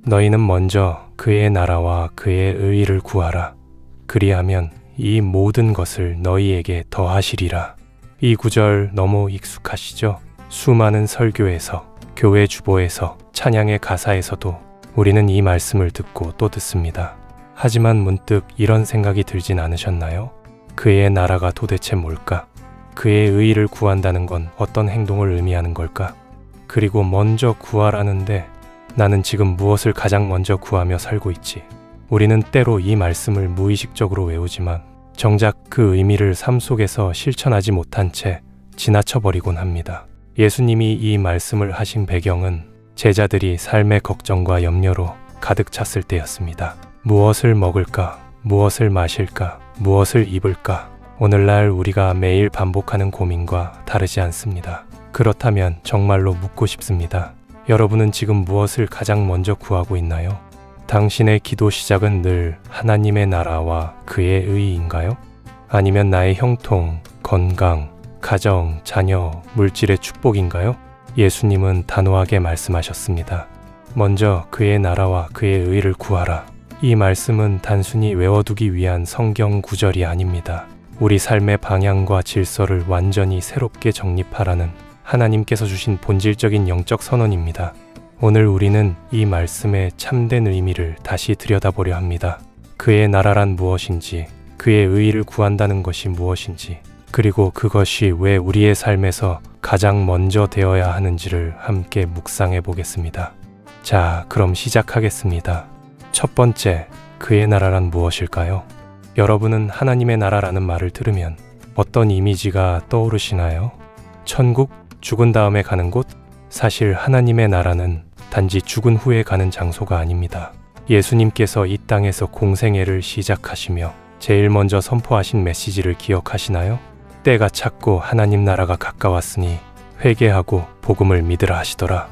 너희는 먼저 그의 나라와 그의 의의를 구하라. 그리하면 이 모든 것을 너희에게 더하시리라. 이 구절 너무 익숙하시죠? 수많은 설교에서, 교회 주보에서, 찬양의 가사에서도 우리는 이 말씀을 듣고 또 듣습니다. 하지만 문득 이런 생각이 들진 않으셨나요? 그의 나라가 도대체 뭘까? 그의 의의를 구한다는 건 어떤 행동을 의미하는 걸까? 그리고 먼저 구하라는데 나는 지금 무엇을 가장 먼저 구하며 살고 있지? 우리는 때로 이 말씀을 무의식적으로 외우지만 정작 그 의미를 삶 속에서 실천하지 못한 채 지나쳐버리곤 합니다. 예수님이 이 말씀을 하신 배경은 제자들이 삶의 걱정과 염려로 가득 찼을 때였습니다. 무엇을 먹을까? 무엇을 마실까? 무엇을 입을까? 오늘날 우리가 매일 반복하는 고민과 다르지 않습니다. 그렇다면 정말로 묻고 싶습니다. 여러분은 지금 무엇을 가장 먼저 구하고 있나요? 당신의 기도 시작은 늘 하나님의 나라와 그의 의의인가요? 아니면 나의 형통, 건강, 가정, 자녀, 물질의 축복인가요? 예수님은 단호하게 말씀하셨습니다. 먼저 그의 나라와 그의 의의를 구하라. 이 말씀은 단순히 외워두기 위한 성경 구절이 아닙니다. 우리 삶의 방향과 질서를 완전히 새롭게 정립하라는 하나님께서 주신 본질적인 영적 선언입니다. 오늘 우리는 이 말씀의 참된 의미를 다시 들여다보려 합니다. 그의 나라란 무엇인지, 그의 의의를 구한다는 것이 무엇인지, 그리고 그것이 왜 우리의 삶에서 가장 먼저 되어야 하는지를 함께 묵상해 보겠습니다. 자, 그럼 시작하겠습니다. 첫 번째, 그의 나라란 무엇일까요? 여러분은 하나님의 나라라는 말을 들으면 어떤 이미지가 떠오르시나요? 천국? 죽은 다음에 가는 곳? 사실 하나님의 나라는 단지 죽은 후에 가는 장소가 아닙니다. 예수님께서 이 땅에서 공생애를 시작하시며 제일 먼저 선포하신 메시지를 기억하시나요? 때가 찼고 하나님 나라가 가까웠으니 회개하고 복음을 믿으라 하시더라.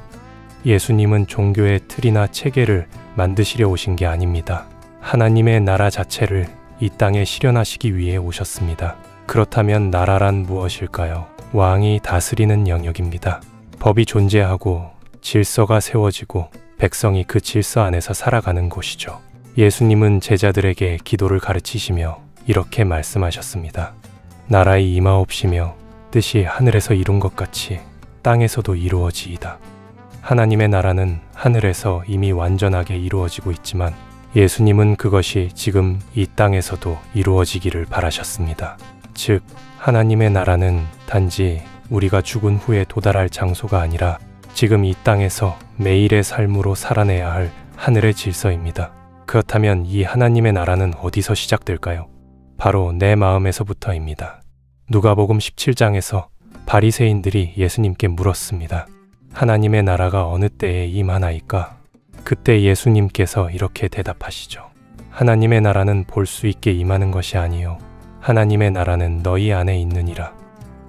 예수님은 종교의 틀이나 체계를 만드시려 오신 게 아닙니다. 하나님의 나라 자체를 이 땅에 실현하시기 위해 오셨습니다. 그렇다면 나라란 무엇일까요? 왕이 다스리는 영역입니다. 법이 존재하고 질서가 세워지고 백성이 그 질서 안에서 살아가는 곳이죠. 예수님은 제자들에게 기도를 가르치시며 이렇게 말씀하셨습니다. 나라의 임하옵시며 뜻이 하늘에서 이룬 것 같이 땅에서도 이루어지이다. 하나님의 나라는 하늘에서 이미 완전하게 이루어지고 있지만 예수님은 그것이 지금 이 땅에서도 이루어지기를 바라셨습니다. 즉, 하나님의 나라는 단지 우리가 죽은 후에 도달할 장소가 아니라 지금 이 땅에서 매일의 삶으로 살아내야 할 하늘의 질서입니다. 그렇다면 이 하나님의 나라는 어디서 시작될까요? 바로 내 마음에서부터입니다. 누가복음 17장에서 바리새인들이 예수님께 물었습니다. 하나님의 나라가 어느 때에 임하나이까? 그때 예수님께서 이렇게 대답하시죠. 하나님의 나라는 볼 수 있게 임하는 것이 아니요 하나님의 나라는 너희 안에 있느니라.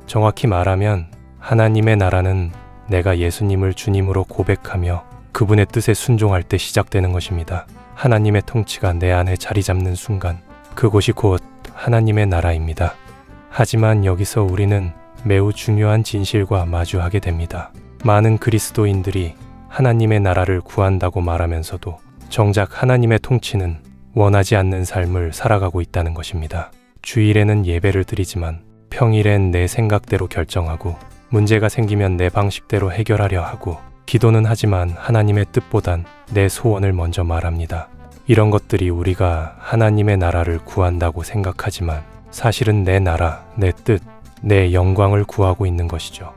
정확히 말하면 하나님의 나라는 내가 예수님을 주님으로 고백하며 그분의 뜻에 순종할 때 시작되는 것입니다. 하나님의 통치가 내 안에 자리 잡는 순간 그곳이 곧 하나님의 나라입니다. 하지만 여기서 우리는 매우 중요한 진실과 마주하게 됩니다. 많은 그리스도인들이 하나님의 나라를 구한다고 말하면서도 정작 하나님의 통치는 원하지 않는 삶을 살아가고 있다는 것입니다. 주일에는 예배를 드리지만 평일엔 내 생각대로 결정하고 문제가 생기면 내 방식대로 해결하려 하고 기도는 하지만 하나님의 뜻보단 내 소원을 먼저 말합니다. 이런 것들이 우리가 하나님의 나라를 구한다고 생각하지만 사실은 내 나라, 내 뜻, 내 영광을 구하고 있는 것이죠.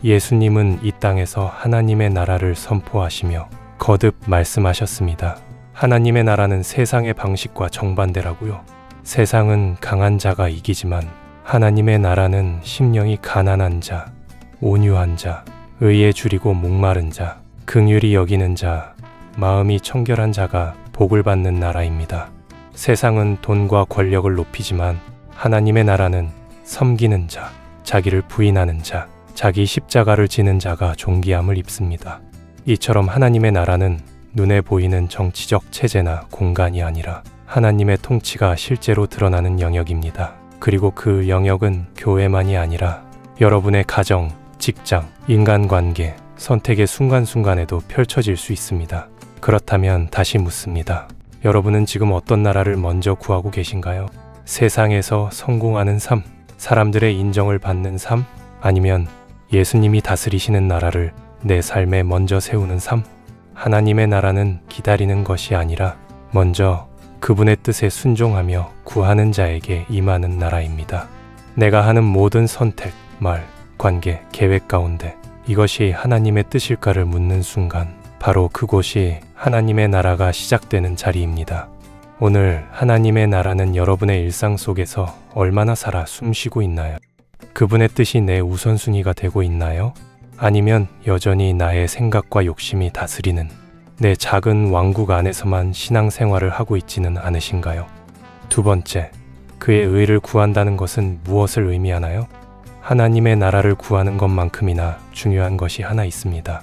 예수님은 이 땅에서 하나님의 나라를 선포하시며 거듭 말씀하셨습니다. 하나님의 나라는 세상의 방식과 정반대라고요. 세상은 강한 자가 이기지만 하나님의 나라는 심령이 가난한 자, 온유한 자, 의에 줄이고 목마른 자, 긍휼히 여기는 자, 마음이 청결한 자가 복을 받는 나라입니다. 세상은 돈과 권력을 높이지만 하나님의 나라는 섬기는 자, 자기를 부인하는 자, 자기 십자가를 지는 자가 존귀함을 입습니다. 이처럼 하나님의 나라는 눈에 보이는 정치적 체제나 공간이 아니라 하나님의 통치가 실제로 드러나는 영역입니다. 그리고 그 영역은 교회만이 아니라 여러분의 가정, 직장, 인간관계, 선택의 순간순간에도 펼쳐질 수 있습니다. 그렇다면 다시 묻습니다. 여러분은 지금 어떤 나라를 먼저 구하고 계신가요? 세상에서 성공하는 삶, 사람들의 인정을 받는 삶, 아니면 예수님이 다스리시는 나라를 내 삶에 먼저 세우는 삶? 하나님의 나라는 기다리는 것이 아니라 먼저 그분의 뜻에 순종하며 구하는 자에게 임하는 나라입니다. 내가 하는 모든 선택, 말, 관계, 계획 가운데 이것이 하나님의 뜻일까를 묻는 순간 바로 그곳이 하나님의 나라가 시작되는 자리입니다. 오늘 하나님의 나라는 여러분의 일상 속에서 얼마나 살아 숨쉬고 있나요? 그분의 뜻이 내 우선순위가 되고 있나요? 아니면 여전히 나의 생각과 욕심이 다스리는 내 작은 왕국 안에서만 신앙생활을 하고 있지는 않으신가요? 두 번째, 그의 의를 구한다는 것은 무엇을 의미하나요? 하나님의 나라를 구하는 것만큼이나 중요한 것이 하나 있습니다.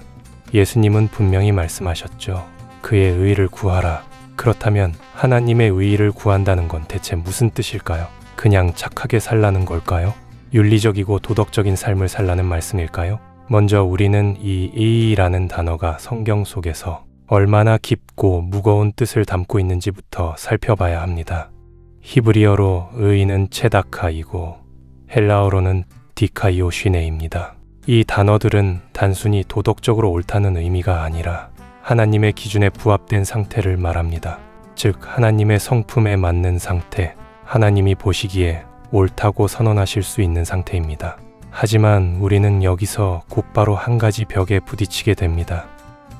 예수님은 분명히 말씀하셨죠. 그의 의를 구하라. 그렇다면 하나님의 의를 구한다는 건 대체 무슨 뜻일까요? 그냥 착하게 살라는 걸까요? 윤리적이고 도덕적인 삶을 살라는 말씀일까요? 먼저 우리는 이 의라는 단어가 성경 속에서 얼마나 깊고 무거운 뜻을 담고 있는지부터 살펴봐야 합니다. 히브리어로 의는 체다카이고 헬라어로는 디카이오쉬네입니다. 이 단어들은 단순히 도덕적으로 옳다는 의미가 아니라 하나님의 기준에 부합된 상태를 말합니다. 즉 하나님의 성품에 맞는 상태, 하나님이 보시기에 옳다고 선언하실 수 있는 상태입니다. 하지만 우리는 여기서 곧바로 한 가지 벽에 부딪히게 됩니다.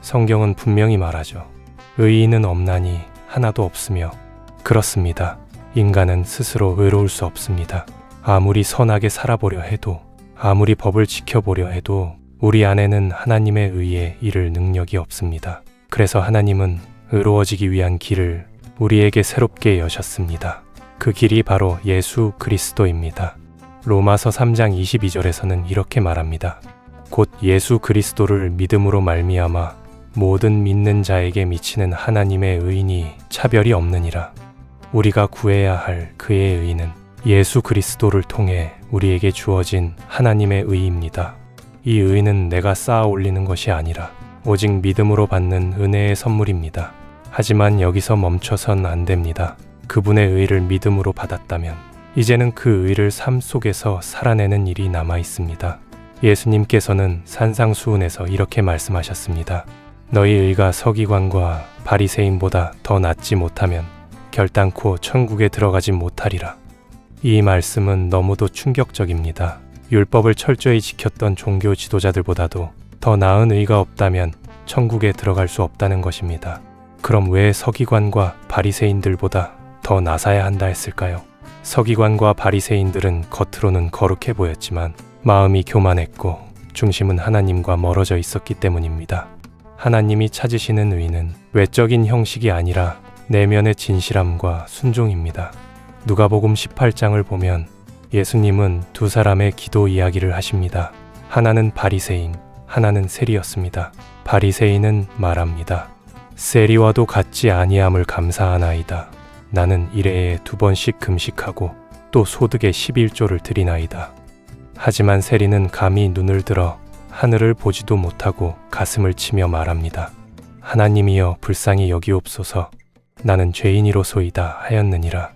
성경은 분명히 말하죠. 의인은 없나니 하나도 없으며 그렇습니다. 인간은 스스로 의로울 수 없습니다. 아무리 선하게 살아보려 해도 아무리 법을 지켜보려 해도 우리 안에는 하나님의 의에 이를 능력이 없습니다. 그래서 하나님은 의로워지기 위한 길을 우리에게 새롭게 여셨습니다. 그 길이 바로 예수 그리스도입니다. 로마서 3장 22절에서는 이렇게 말합니다. 곧 예수 그리스도를 믿음으로 말미암아 모든 믿는 자에게 미치는 하나님의 의인이 차별이 없느니라. 우리가 구해야 할 그의 의는 예수 그리스도를 통해 우리에게 주어진 하나님의 의입니다. 이 의는 내가 쌓아 올리는 것이 아니라 오직 믿음으로 받는 은혜의 선물입니다. 하지만 여기서 멈춰선 안 됩니다. 그분의 의를 믿음으로 받았다면 이제는 그 의를 삶 속에서 살아내는 일이 남아 있습니다. 예수님께서는 산상수훈에서 이렇게 말씀하셨습니다. 너희 의가 서기관과 바리새인보다 더 낫지 못하면 결단코 천국에 들어가지 못하리라. 이 말씀은 너무도 충격적입니다. 율법을 철저히 지켰던 종교 지도자들보다도 더 나은 의가 없다면 천국에 들어갈 수 없다는 것입니다. 그럼 왜 서기관과 바리새인들보다 더 나사야 한다 했을까요? 서기관과 바리새인들은 겉으로는 거룩해 보였지만 마음이 교만했고 중심은 하나님과 멀어져 있었기 때문입니다. 하나님이 찾으시는 의는 외적인 형식이 아니라 내면의 진실함과 순종입니다. 누가복음 18장을 보면 예수님은 두 사람의 기도 이야기를 하십니다. 하나는 바리새인, 하나는 세리였습니다. 바리새인은 말합니다. 세리와도 같지 아니함을 감사하나이다. 나는 일해에 2번씩 금식하고 또 소득의 11조를 드리나이다. 하지만 세리는 감히 눈을 들어 하늘을 보지도 못하고 가슴을 치며 말합니다. 하나님이여 불쌍히 여기옵소서. 나는 죄인이로소이다 하였느니라.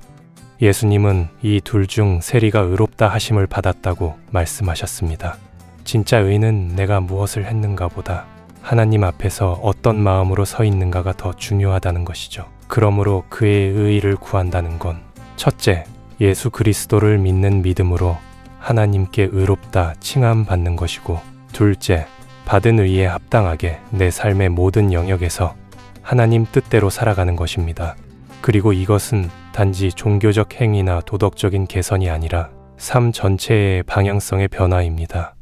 예수님은 이 둘 중 세리가 의롭다 하심을 받았다고 말씀하셨습니다. 진짜 의는 내가 무엇을 했는가 보다 하나님 앞에서 어떤 마음으로 서 있는가가 더 중요하다는 것이죠. 그러므로 그의 의를 구한다는 건 첫째, 예수 그리스도를 믿는 믿음으로 하나님께 의롭다 칭함받는 것이고, 둘째, 받은 의에 합당하게 내 삶의 모든 영역에서 하나님 뜻대로 살아가는 것입니다. 그리고 이것은 단지 종교적 행위나 도덕적인 개선이 아니라 삶 전체의 방향성의 변화입니다.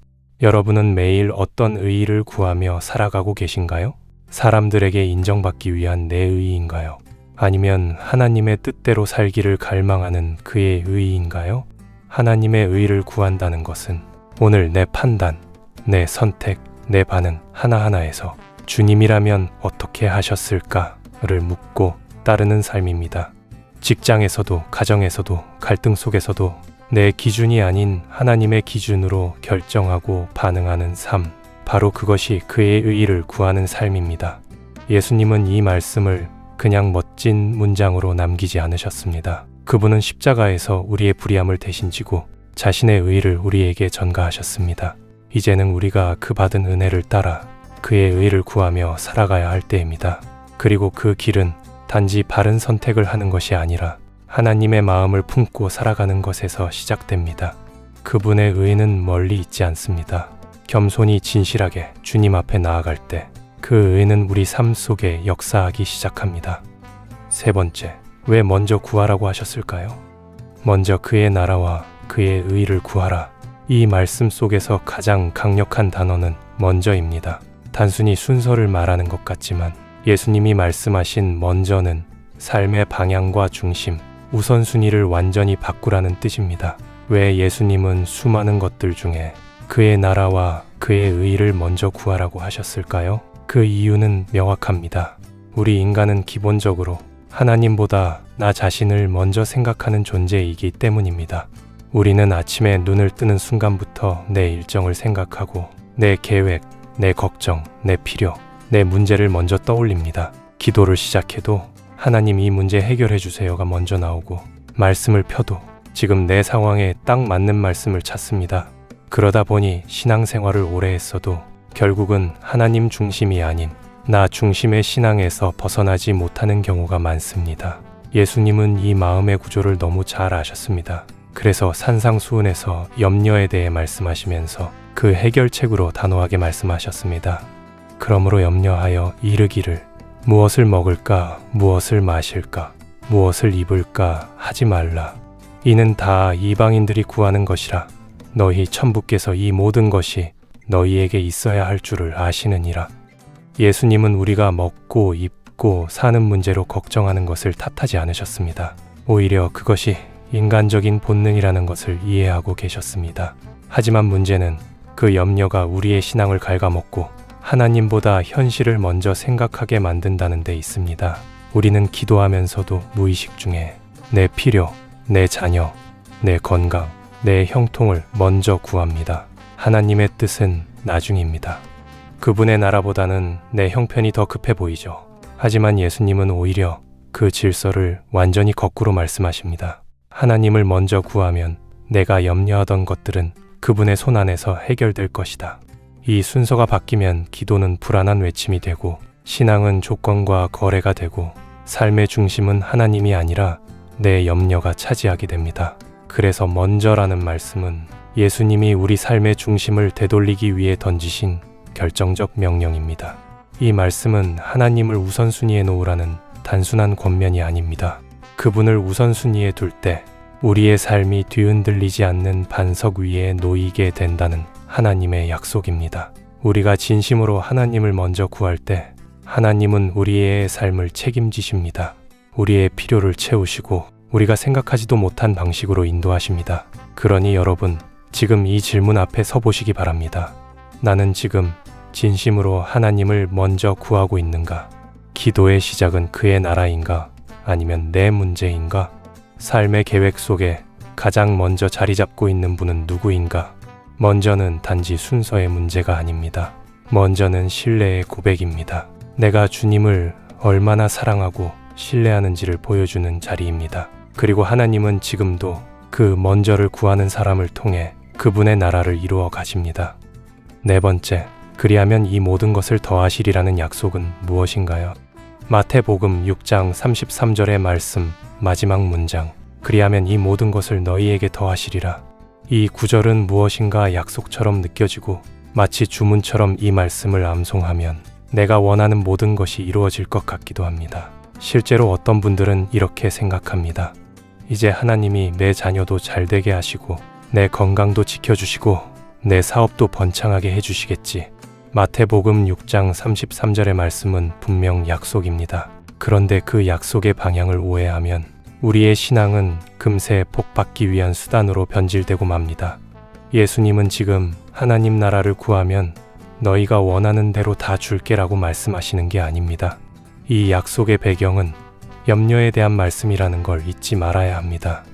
여러분은 매일 어떤 의의를 구하며 살아가고 계신가요? 사람들에게 인정받기 위한 내 의의인가요? 아니면 하나님의 뜻대로 살기를 갈망하는 그의 의의인가요? 하나님의 의의를 구한다는 것은 오늘 내 판단, 내 선택, 내 반응 하나하나에서 주님이라면 어떻게 하셨을까를 묻고 따르는 삶입니다. 직장에서도 가정에서도 갈등 속에서도 내 기준이 아닌 하나님의 기준으로 결정하고 반응하는 삶, 바로 그것이 그의 의의를 구하는 삶입니다. 예수님은 이 말씀을 그냥 멋진 문장으로 남기지 않으셨습니다. 그분은 십자가에서 우리의 불의함을 대신 지고 자신의 의를 우리에게 전가하셨습니다. 이제는 우리가 그 받은 은혜를 따라 그의 의를 구하며 살아가야 할 때입니다. 그리고 그 길은 단지 바른 선택을 하는 것이 아니라 하나님의 마음을 품고 살아가는 것에서 시작됩니다. 그분의 의는 멀리 있지 않습니다. 겸손히 진실하게 주님 앞에 나아갈 때 그 의는 우리 삶 속에 역사하기 시작합니다. 세 번째, 왜 먼저 구하라고 하셨을까요? 먼저 그의 나라와 그의 의를 구하라. 이 말씀 속에서 가장 강력한 단어는 먼저입니다. 단순히 순서를 말하는 것 같지만 예수님이 말씀하신 먼저는 삶의 방향과 중심, 우선순위를 완전히 바꾸라는 뜻입니다. 왜 예수님은 수많은 것들 중에 그의 나라와 그의 의를 먼저 구하라고 하셨을까요? 그 이유는 명확합니다. 우리 인간은 기본적으로 하나님보다 나 자신을 먼저 생각하는 존재이기 때문입니다. 우리는 아침에 눈을 뜨는 순간부터 내 일정을 생각하고 내 계획, 내 걱정, 내 필요, 내 문제를 먼저 떠올립니다. 기도를 시작해도 하나님 이 문제 해결해 주세요가 먼저 나오고 말씀을 펴도 지금 내 상황에 딱 맞는 말씀을 찾습니다. 그러다 보니 신앙생활을 오래 했어도 결국은 하나님 중심이 아닌 나 중심의 신앙에서 벗어나지 못하는 경우가 많습니다. 예수님은 이 마음의 구조를 너무 잘 아셨습니다. 그래서 산상수훈에서 염려에 대해 말씀하시면서 그 해결책으로 단호하게 말씀하셨습니다. 그러므로 염려하여 이르기를 무엇을 먹을까, 무엇을 마실까, 무엇을 입을까 하지 말라. 이는 다 이방인들이 구하는 것이라. 너희 천부께서 이 모든 것이 너희에게 있어야 할 줄을 아시느니라. 예수님은 우리가 먹고 입고 사는 문제로 걱정하는 것을 탓하지 않으셨습니다. 오히려 그것이 인간적인 본능이라는 것을 이해하고 계셨습니다. 하지만 문제는 그 염려가 우리의 신앙을 갉아먹고 하나님보다 현실을 먼저 생각하게 만든다는 데 있습니다. 우리는 기도하면서도 무의식 중에 내 필요, 내 자녀, 내 건강, 내 형통을 먼저 구합니다. 하나님의 뜻은 나중입니다. 그분의 나라보다는 내 형편이 더 급해 보이죠. 하지만 예수님은 오히려 그 질서를 완전히 거꾸로 말씀하십니다. 하나님을 먼저 구하면 내가 염려하던 것들은 그분의 손 안에서 해결될 것이다. 이 순서가 바뀌면 기도는 불안한 외침이 되고 신앙은 조건과 거래가 되고 삶의 중심은 하나님이 아니라 내 염려가 차지하게 됩니다. 그래서 먼저라는 말씀은 예수님이 우리 삶의 중심을 되돌리기 위해 던지신 결정적 명령입니다. 이 말씀은 하나님을 우선순위에 놓으라는 단순한 권면이 아닙니다. 그분을 우선순위에 둘 때 우리의 삶이 뒤흔들리지 않는 반석 위에 놓이게 된다는 하나님의 약속입니다. 우리가 진심으로 하나님을 먼저 구할 때 하나님은 우리의 삶을 책임지십니다. 우리의 필요를 채우시고 우리가 생각하지도 못한 방식으로 인도하십니다. 그러니 여러분, 지금 이 질문 앞에 서 보시기 바랍니다. 나는 지금 진심으로 하나님을 먼저 구하고 있는가? 기도의 시작은 그의 나라인가? 아니면 내 문제인가? 삶의 계획 속에 가장 먼저 자리 잡고 있는 분은 누구인가? 먼저는 단지 순서의 문제가 아닙니다. 먼저는 신뢰의 고백입니다. 내가 주님을 얼마나 사랑하고 신뢰하는지를 보여주는 자리입니다. 그리고 하나님은 지금도 그 먼저를 구하는 사람을 통해 그분의 나라를 이루어 가십니다. 네 번째, 그리하면 이 모든 것을 더하시리라는 약속은 무엇인가요? 마태복음 6장 33절의 말씀 마지막 문장, 그리하면 이 모든 것을 너희에게 더하시리라. 이 구절은 무엇인가 약속처럼 느껴지고 마치 주문처럼 이 말씀을 암송하면 내가 원하는 모든 것이 이루어질 것 같기도 합니다. 실제로 어떤 분들은 이렇게 생각합니다. 이제 하나님이 내 자녀도 잘 되게 하시고 내 건강도 지켜주시고 내 사업도 번창하게 해주시겠지. 마태복음 6장 33절의 말씀은 분명 약속입니다. 그런데 그 약속의 방향을 오해하면 우리의 신앙은 금세 복받기 위한 수단으로 변질되고 맙니다. 예수님은 지금 하나님 나라를 구하면 너희가 원하는 대로 다 줄게라고 말씀하시는 게 아닙니다. 이 약속의 배경은 염려에 대한 말씀이라는 걸 잊지 말아야 합니다.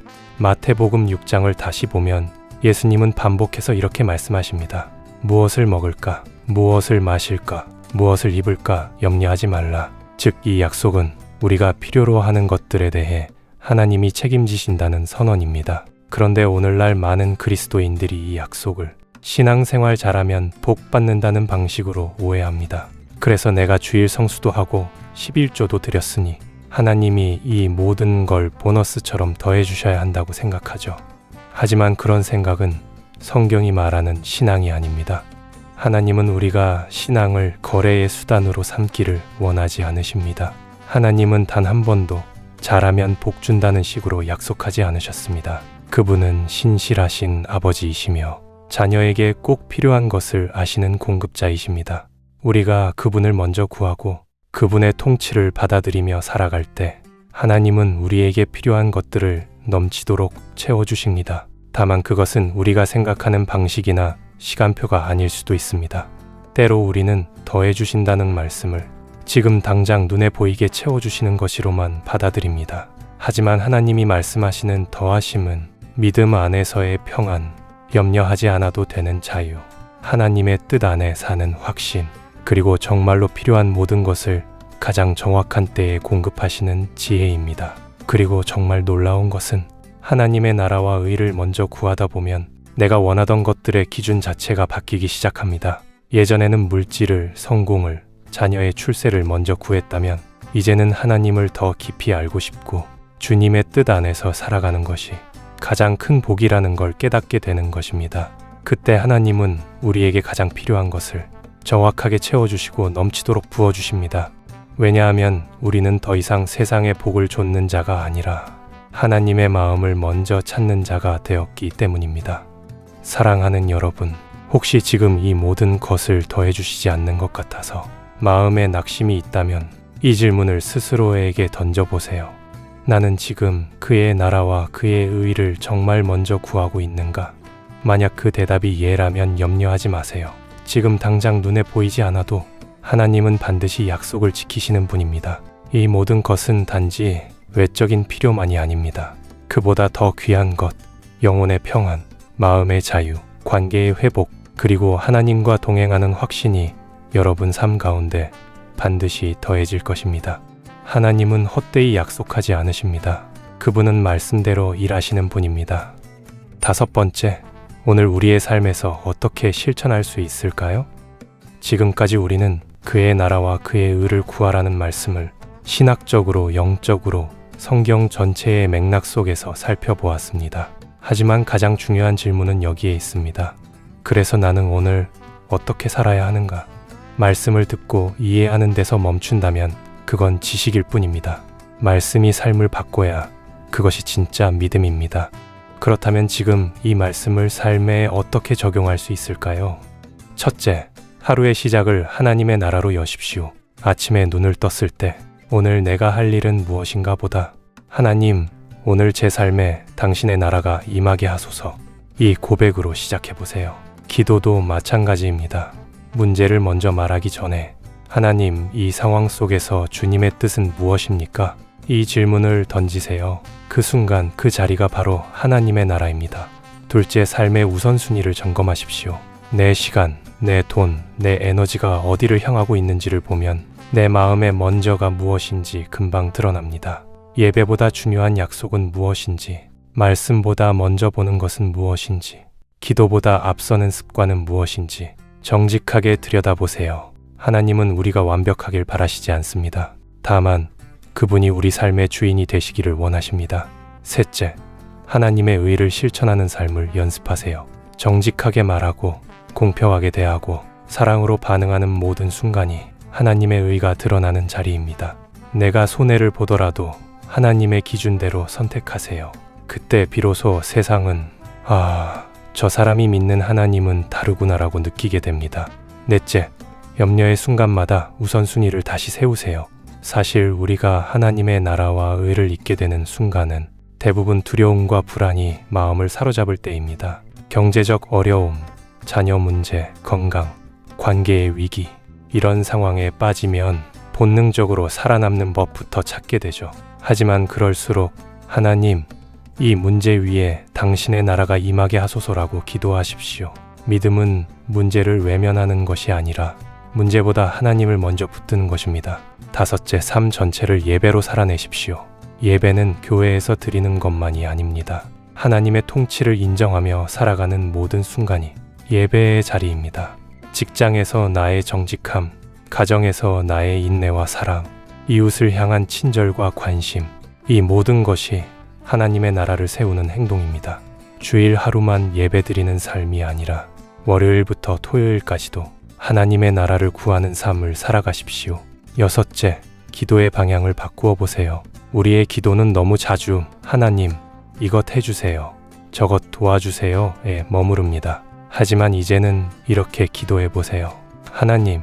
마태복음 6장을 다시 보면 예수님은 반복해서 이렇게 말씀하십니다. 무엇을 먹을까? 무엇을 마실까? 무엇을 입을까 염려하지 말라. 즉, 이 약속은 우리가 필요로 하는 것들에 대해 하나님이 책임지신다는 선언입니다. 그런데 오늘날 많은 그리스도인들이 이 약속을 신앙생활 잘하면 복 받는다는 방식으로 오해합니다. 그래서 내가 주일 성수도 하고 11조도 드렸으니 하나님이 이 모든 걸 보너스처럼 더해 주셔야 한다고 생각하죠. 하지만 그런 생각은 성경이 말하는 신앙이 아닙니다. 하나님은 우리가 신앙을 거래의 수단으로 삼기를 원하지 않으십니다. 하나님은 단 한 번도 잘하면 복 준다는 식으로 약속하지 않으셨습니다. 그분은 신실하신 아버지이시며 자녀에게 꼭 필요한 것을 아시는 공급자이십니다. 우리가 그분을 먼저 구하고 그분의 통치를 받아들이며 살아갈 때 하나님은 우리에게 필요한 것들을 넘치도록 채워주십니다. 다만 그것은 우리가 생각하는 방식이나 시간표가 아닐 수도 있습니다. 때로 우리는 더해주신다는 말씀을 지금 당장 눈에 보이게 채워주시는 것으로만 받아들입니다. 하지만 하나님이 말씀하시는 더하심은 믿음 안에서의 평안, 염려하지 않아도 되는 자유, 하나님의 뜻 안에 사는 확신, 그리고 정말로 필요한 모든 것을 가장 정확한 때에 공급하시는 지혜입니다. 그리고 정말 놀라운 것은 하나님의 나라와 의를 먼저 구하다 보면 내가 원하던 것들의 기준 자체가 바뀌기 시작합니다. 예전에는 물질을, 성공을, 자녀의 출세를 먼저 구했다면 이제는 하나님을 더 깊이 알고 싶고 주님의 뜻 안에서 살아가는 것이 가장 큰 복이라는 걸 깨닫게 되는 것입니다. 그때 하나님은 우리에게 가장 필요한 것을 정확하게 채워주시고 넘치도록 부어주십니다. 왜냐하면 우리는 더 이상 세상의 복을 좇는 자가 아니라 하나님의 마음을 먼저 찾는 자가 되었기 때문입니다. 사랑하는 여러분, 혹시 지금 이 모든 것을 더해주시지 않는 것 같아서 마음에 낙심이 있다면 이 질문을 스스로에게 던져보세요. 나는 지금 그의 나라와 그의 의를 정말 먼저 구하고 있는가? 만약 그 대답이 예라면 염려하지 마세요. 지금 당장 눈에 보이지 않아도 하나님은 반드시 약속을 지키시는 분입니다. 이 모든 것은 단지 외적인 필요만이 아닙니다. 그보다 더 귀한 것, 영혼의 평안, 마음의 자유, 관계의 회복, 그리고 하나님과 동행하는 확신이 여러분 삶 가운데 반드시 더해질 것입니다. 하나님은 헛되이 약속하지 않으십니다. 그분은 말씀대로 일하시는 분입니다. 5번째, 오늘 우리의 삶에서 어떻게 실천할 수 있을까요? 지금까지 우리는 그의 나라와 그의 의를 구하라는 말씀을 신학적으로, 영적으로, 성경 전체의 맥락 속에서 살펴보았습니다. 하지만 가장 중요한 질문은 여기에 있습니다. 그래서 나는 오늘 어떻게 살아야 하는가? 말씀을 듣고 이해하는 데서 멈춘다면 그건 지식일 뿐입니다. 말씀이 삶을 바꿔야 그것이 진짜 믿음입니다. 그렇다면 지금 이 말씀을 삶에 어떻게 적용할 수 있을까요? 첫째, 하루의 시작을 하나님의 나라로 여십시오. 아침에 눈을 떴을 때 오늘 내가 할 일은 무엇인가 보다 하나님, 오늘 제 삶에 당신의 나라가 임하게 하소서. 이 고백으로 시작해보세요. 기도도 마찬가지입니다. 문제를 먼저 말하기 전에 하나님, 이 상황 속에서 주님의 뜻은 무엇입니까? 이 질문을 던지세요. 그 순간 그 자리가 바로 하나님의 나라입니다. 둘째, 삶의 우선순위를 점검하십시오. 내 시간, 내 돈, 내 에너지가 어디를 향하고 있는지를 보면 내 마음의 먼저가 무엇인지 금방 드러납니다. 예배보다 중요한 약속은 무엇인지, 말씀보다 먼저 보는 것은 무엇인지, 기도보다 앞서는 습관은 무엇인지 정직하게 들여다보세요. 하나님은 우리가 완벽하길 바라시지 않습니다. 다만 그분이 우리 삶의 주인이 되시기를 원하십니다. 셋째, 하나님의 의를 실천하는 삶을 연습하세요. 정직하게 말하고 공평하게 대하고 사랑으로 반응하는 모든 순간이 하나님의 의가 드러나는 자리입니다. 내가 손해를 보더라도 하나님의 기준대로 선택하세요. 그때 비로소 세상은 저 사람이 믿는 하나님은 다르구나라고 느끼게 됩니다. 넷째, 염려의 순간마다 우선순위를 다시 세우세요. 사실 우리가 하나님의 나라와 의를 잊게 되는 순간은 대부분 두려움과 불안이 마음을 사로잡을 때입니다. 경제적 어려움, 자녀 문제, 건강, 관계의 위기, 이런 상황에 빠지면 본능적으로 살아남는 법부터 찾게 되죠. 하지만 그럴수록 하나님, 이 문제 위에 당신의 나라가 임하게 하소서라고 기도하십시오. 믿음은 문제를 외면하는 것이 아니라 문제보다 하나님을 먼저 붙드는 것입니다. 다섯째, 삶 전체를 예배로 살아내십시오. 예배는 교회에서 드리는 것만이 아닙니다. 하나님의 통치를 인정하며 살아가는 모든 순간이 예배의 자리입니다. 직장에서 나의 정직함, 가정에서 나의 인내와 사랑, 이웃을 향한 친절과 관심, 이 모든 것이 하나님의 나라를 세우는 행동입니다. 주일 하루만 예배드리는 삶이 아니라 월요일부터 토요일까지도 하나님의 나라를 구하는 삶을 살아가십시오. 여섯째, 기도의 방향을 바꾸어 보세요. 우리의 기도는 너무 자주 하나님, 이것 해주세요, 저것 도와주세요에 머무릅니다. 하지만 이제는 이렇게 기도해 보세요. 하나님,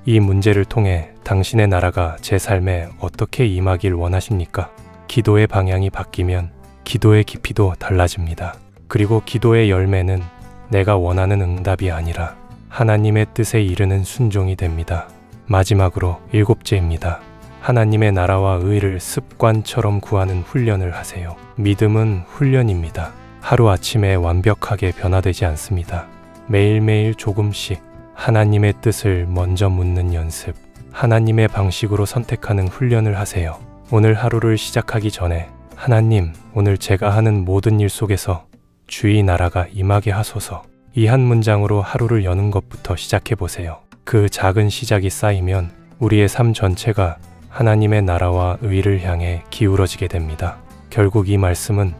이 문제를 통해 당신의 나라가 제 삶에 어떻게 임하길 원하십니까? 기도의 방향이 바뀌면 기도의 깊이도 달라집니다. 그리고 기도의 열매는 내가 원하는 응답이 아니라 하나님의 뜻에 이르는 순종이 됩니다. 마지막으로 일곱째입니다. 하나님의 나라와 의를 습관처럼 구하는 훈련을 하세요. 믿음은 훈련입니다. 하루아침에 완벽하게 변화되지 않습니다. 매일매일 조금씩 하나님의 뜻을 먼저 묻는 연습, 하나님의 방식으로 선택하는 훈련을 하세요. 오늘 하루를 시작하기 전에 하나님, 오늘 제가 하는 모든 일 속에서 주의 나라가 임하게 하소서, 이 한 문장으로 하루를 여는 것부터 시작해 보세요. 그 작은 시작이 쌓이면 우리의 삶 전체가 하나님의 나라와 의를 향해 기울어지게 됩니다. 결국 이 말씀은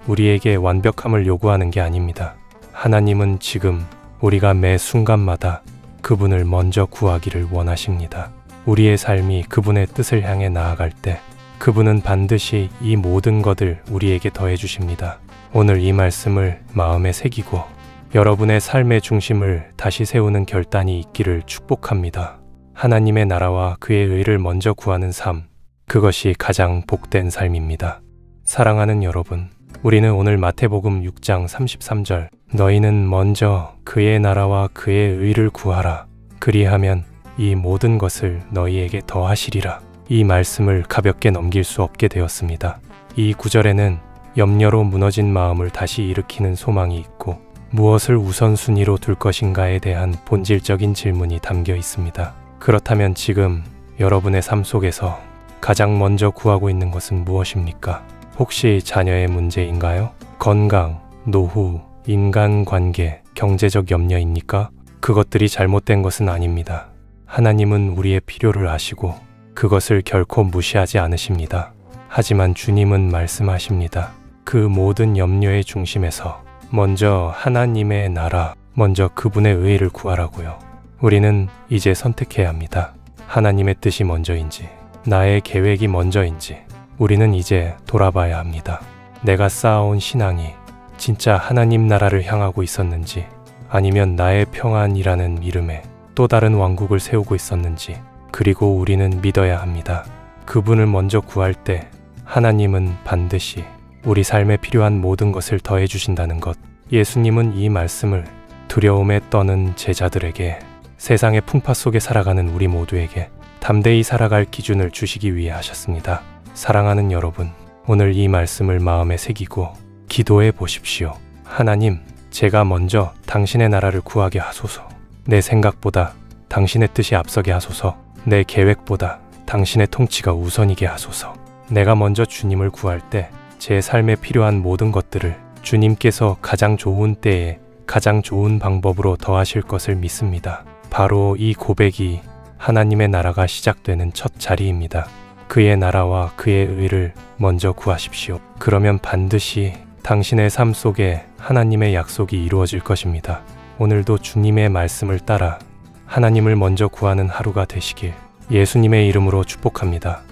우리에게 완벽함을 요구하는 게 아닙니다. 하나님은 지금 우리가 매 순간마다 그분을 먼저 구하기를 원하십니다. 우리의 삶이 그분의 뜻을 향해 나아갈 때 그분은 반드시 이 모든 것을 우리에게 더해 주십니다. 오늘 이 말씀을 마음에 새기고 여러분의 삶의 중심을 다시 세우는 결단이 있기를 축복합니다. 하나님의 나라와 그의 의를 먼저 구하는 삶, 그것이 가장 복된 삶입니다. 사랑하는 여러분, 우리는 오늘 마태복음 6장 33절 너희는 먼저 그의 나라와 그의 의를 구하라, 그리하면 이 모든 것을 너희에게 더하시리라, 이 말씀을 가볍게 넘길 수 없게 되었습니다. 이 구절에는 염려로 무너진 마음을 다시 일으키는 소망이 있고 무엇을 우선순위로 둘 것인가에 대한 본질적인 질문이 담겨 있습니다. 그렇다면 지금 여러분의 삶 속에서 가장 먼저 구하고 있는 것은 무엇입니까? 혹시 자녀의 문제인가요? 건강, 노후, 인간관계, 경제적 염려입니까? 그것들이 잘못된 것은 아닙니다. 하나님은 우리의 필요를 아시고 그것을 결코 무시하지 않으십니다. 하지만 주님은 말씀하십니다. 그 모든 염려의 중심에서 먼저 하나님의 나라, 먼저 그분의 의를 구하라고요. 우리는 이제 선택해야 합니다. 하나님의 뜻이 먼저인지, 나의 계획이 먼저인지, 우리는 이제 돌아봐야 합니다. 내가 쌓아온 신앙이 진짜 하나님 나라를 향하고 있었는지, 아니면 나의 평안이라는 이름에 또 다른 왕국을 세우고 있었는지, 그리고 우리는 믿어야 합니다. 그분을 먼저 구할 때 하나님은 반드시 우리 삶에 필요한 모든 것을 더해 주신다는 것. 예수님은 이 말씀을 두려움에 떠는 제자들에게, 세상의 풍파 속에 살아가는 우리 모두에게 담대히 살아갈 기준을 주시기 위해 하셨습니다. 사랑하는 여러분, 오늘 이 말씀을 마음에 새기고 기도해 보십시오. 하나님, 제가 먼저 당신의 나라를 구하게 하소서. 내 생각보다 당신의 뜻이 앞서게 하소서. 내 계획보다 당신의 통치가 우선이게 하소서. 내가 먼저 주님을 구할 때 제 삶에 필요한 모든 것들을 주님께서 가장 좋은 때에 가장 좋은 방법으로 더하실 것을 믿습니다. 바로 이 고백이 하나님의 나라가 시작되는 첫 자리입니다. 그의 나라와 그의 의를 먼저 구하십시오. 그러면 반드시 당신의 삶 속에 하나님의 약속이 이루어질 것입니다. 오늘도 주님의 말씀을 따라 하나님을 먼저 구하는 하루가 되시길 예수님의 이름으로 축복합니다.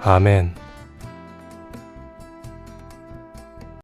아멘.